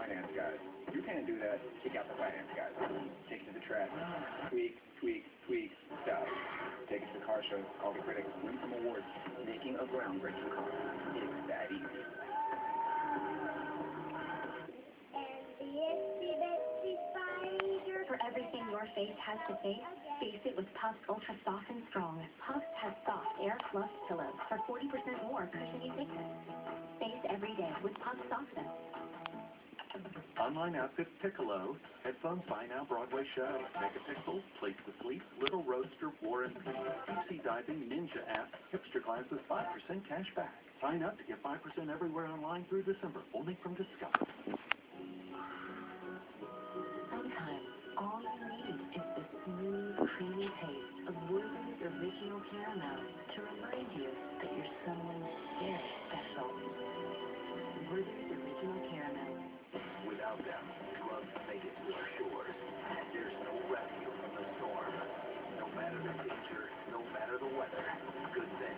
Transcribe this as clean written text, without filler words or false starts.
finance guys. You can't do that. Kick out the finance guys. Take it to the track. Tweak, tweak, tweak, stop. Take it to the car show. Call the critics. Win some awards. Making a groundbreaking car. It's that easy. For everything your face has to face it with Puffs Ultra Soft and Strong. Puffs has soft, air-fluffed pillows for 40% more cushiony thickness. Face every day with Puffs Softness. Online outfit Piccolo. Headphones Buy Now Broadway show. Mega Pixels, Place to Sleep, Little Roadster, War and Peace, Deep Sea Diving, Ninja app, Hipster Classes, 5% cash back. Sign up to get 5% everywhere online through December, only from Discover. Sometimes all you need is the smooth, creamy taste of Worthy's original caramel to remind you that you're someone very special. Worthy's original caramel. Without them, drugs make it to our shores. There's no rescue from the storm. No matter the danger, no matter the weather. Good thing